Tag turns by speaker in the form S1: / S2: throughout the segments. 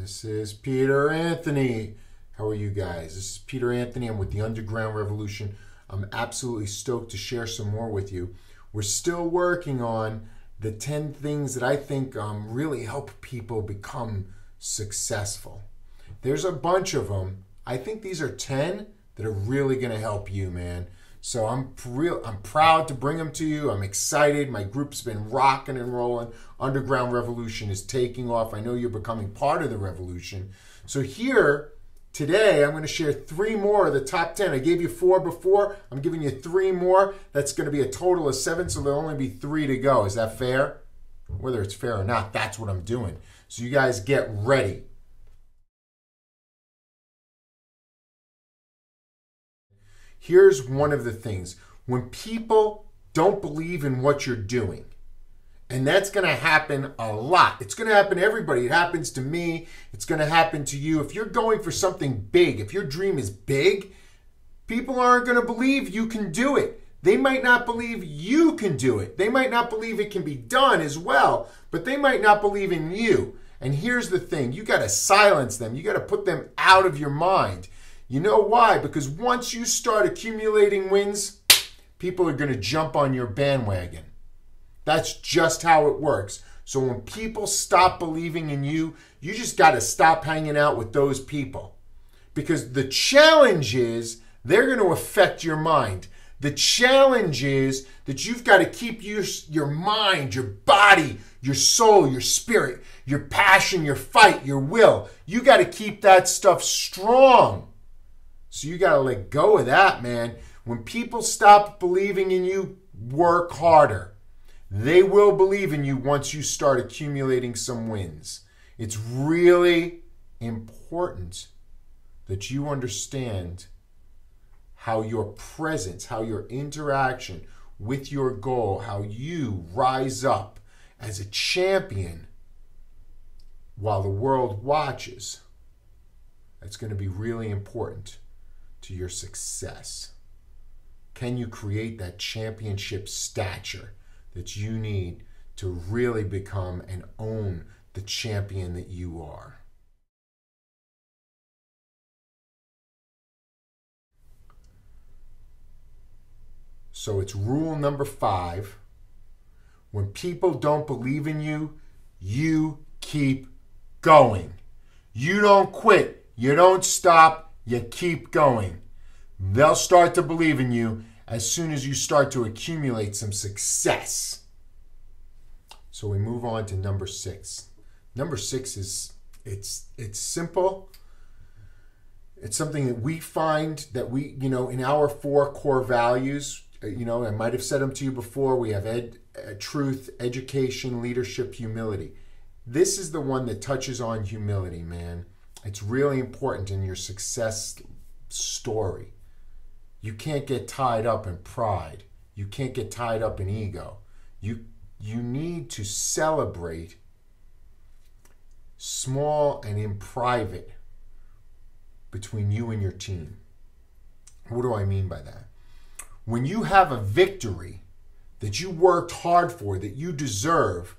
S1: This is Peter Anthony. How are you guys? This is Peter Anthony. I'm with the Underground Revolution. I'm absolutely stoked to share some more with you. We're still working on the 10 things that I think really help people become successful. There's a bunch of them. I think these are 10 that are really going to help you, man. So I'm proud to bring them to you. I'm excited. My group's been rocking and rolling. Underground Revolution is taking off. I know you're becoming part of the revolution. So here, today, I'm going to share 3 more of the top 10. I gave you 4 before. I'm giving you 3 more. That's going to be a total of 7, so there'll only be 3 to go. Is that fair? Whether it's fair or not, that's what I'm doing. So you guys get ready. Here's one of the things. When people don't believe in what you're doing, and that's going to happen a lot. It's going to happen to everybody. It happens to me. It's going to happen to you. If you're going for something big, if your dream is big, people aren't going to believe you can do it. They might not believe you can do it. They might not believe it can be done as well, but they might not believe in you. And here's the thing. You got to silence them. You got to put them out of your mind. You know why? Because once you start accumulating wins, people are going to jump on your bandwagon. That's just how it works. So when people stop believing in you, you just got to stop hanging out with those people. Because the challenge is they're going to affect your mind. The challenge is that you've got to keep your mind, your body, your soul, your spirit, your passion, your fight, your will. You got to keep that stuff strong. So you got to let go of that, man. When people stop believing in you, work harder. They will believe in you once you start accumulating some wins. It's really important that you understand how your presence, how your interaction with your goal, how you rise up as a champion while the world watches. That's going to be really important to your success. Can you create that championship stature that you need to really become and own the champion that you are? So it's rule number 5. When people don't believe in you, you keep going. You don't quit. You don't stop. You keep going. They'll start to believe in you as soon as you start to accumulate some success. So we move on to number 6. Number 6 is, it's simple. It's something that we find that we, in our 4 core values, I might have said them to you before. We have truth, education, leadership, humility. This is the one that touches on humility, man. It's really important in your success story. You can't get tied up in pride. You can't get tied up in ego. You need to celebrate small and in private between you and your team. What do I mean by that? When you have a victory that you worked hard for, that you deserve,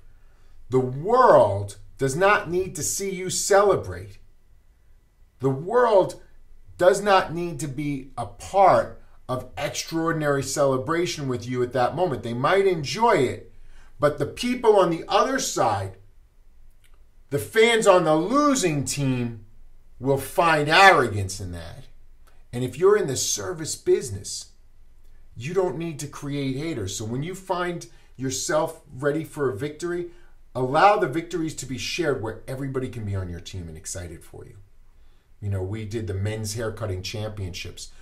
S1: the world does not need to see you celebrate. The world does not need to be a part of extraordinary celebration with you at that moment. They might enjoy it, but the people on the other side, the fans on the losing team, will find arrogance in that. And if you're in the service business, you don't need to create haters. So when you find yourself ready for a victory, allow the victories to be shared where everybody can be on your team and excited for you. We did the men's haircutting championships,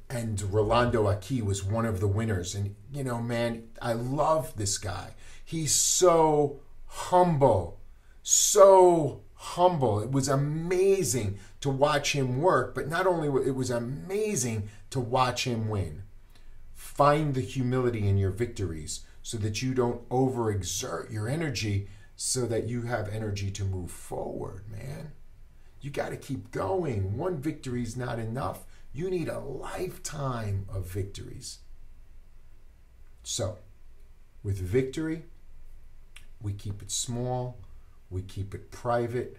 S1: and Rolando Aki was one of the winners. And, man, I love this guy. He's so humble, so humble. It was amazing to watch him work, but not only it was amazing to watch him win. Find the humility in your victories so that you don't overexert your energy, so that you have energy to move forward, man. You got to keep going. One victory is not enough. You need a lifetime of victories. So, with victory, we keep it small, we keep it private,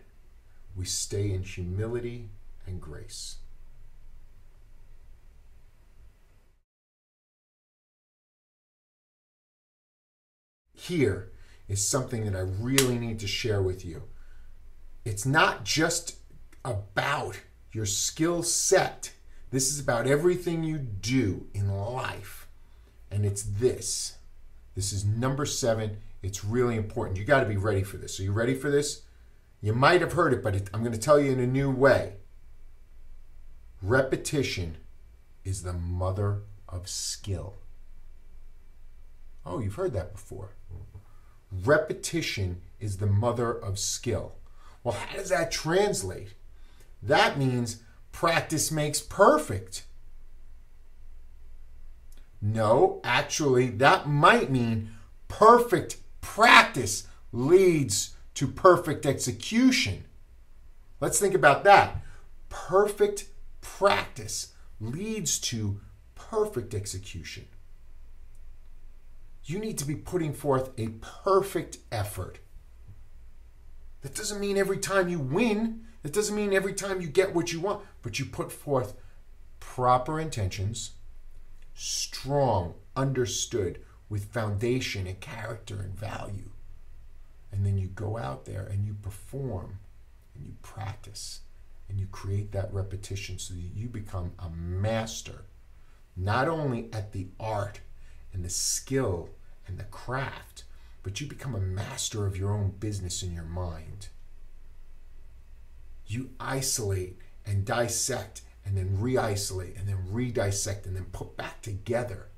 S1: we stay in humility and grace. Here is something that I really need to share with you. It's not just about your skill set. This is about everything you do in life. And it's this. This is number 7. It's really important. You got to be ready for this. Are you ready for this? You might have heard it, but I'm going to tell you in a new way. Repetition is the mother of skill. Oh, you've heard that before. Repetition is the mother of skill. Well, how does that translate? That means practice makes perfect. No, actually, that might mean perfect practice leads to perfect execution. Let's think about that. Perfect practice leads to perfect execution. You need to be putting forth a perfect effort. That doesn't mean every time you win. That doesn't mean every time you get what you want. But you put forth proper intentions, strong, understood, with foundation and character and value. And then you go out there and you perform and you practice and you create that repetition so that you become a master, not only at the art and the skill and the craft, but you become a master of your own business in your mind. You isolate and dissect and then re-isolate and then re-dissect and then put back together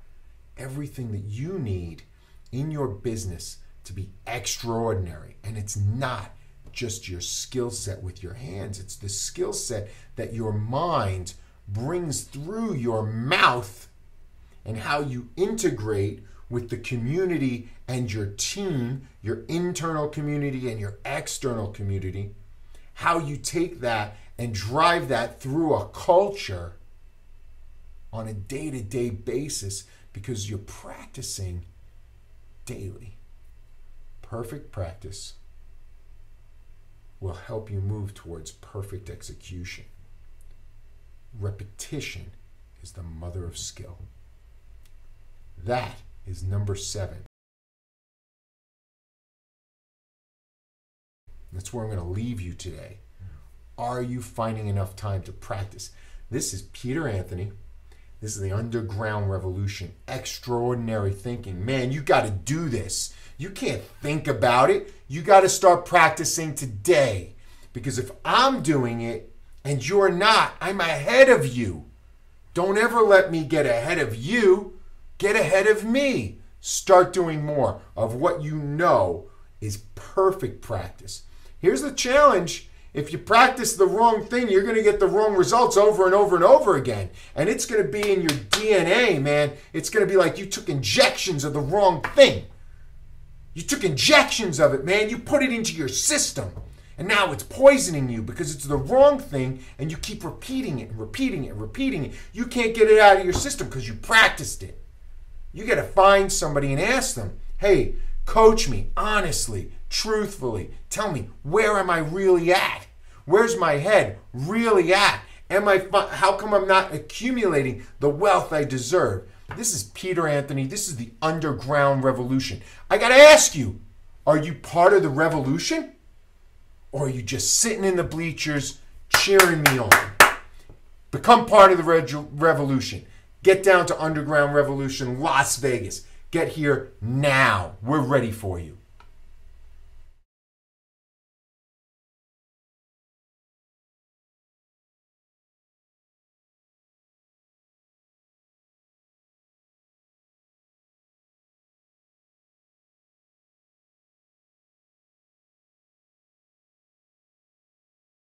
S1: everything that you need in your business to be extraordinary. And it's not just your skill set with your hands. It's the skill set that your mind brings through your mouth and how you integrate with the community and your team, your internal community and your external community, how you take that and drive that through a culture on a day-to-day basis because you're practicing daily. Perfect practice will help you move towards perfect execution. Repetition is the mother of skill. That is number 7. That's where I'm going to leave you today. Are you finding enough time to practice? This is Peter Anthony. This is the Underground Revolution. Extraordinary thinking. Man, you got to do this. You can't think about it. You got to start practicing today. Because if I'm doing it and you're not, I'm ahead of you. Don't ever let me get ahead of you. Get ahead of me. Start doing more of what you know is perfect practice. Here's the challenge. If you practice the wrong thing, you're going to get the wrong results over and over and over again. And it's going to be in your DNA, man. It's going to be like you took injections of the wrong thing. You took injections of it, man. You put it into your system. And now it's poisoning you because it's the wrong thing and you keep repeating it and repeating it and repeating it. You can't get it out of your system because you practiced it. You got to find somebody and ask them, hey, coach me honestly, truthfully. Tell me, where am I really at? Where's my head really at? How come I'm not accumulating the wealth I deserve? This is Peter Anthony. This is the Underground Revolution. I got to ask you, are you part of the revolution? Or are you just sitting in the bleachers cheering me on? Become part of the revolution. Get down to Underground Revolution Las Vegas. Get here now. We're ready for you.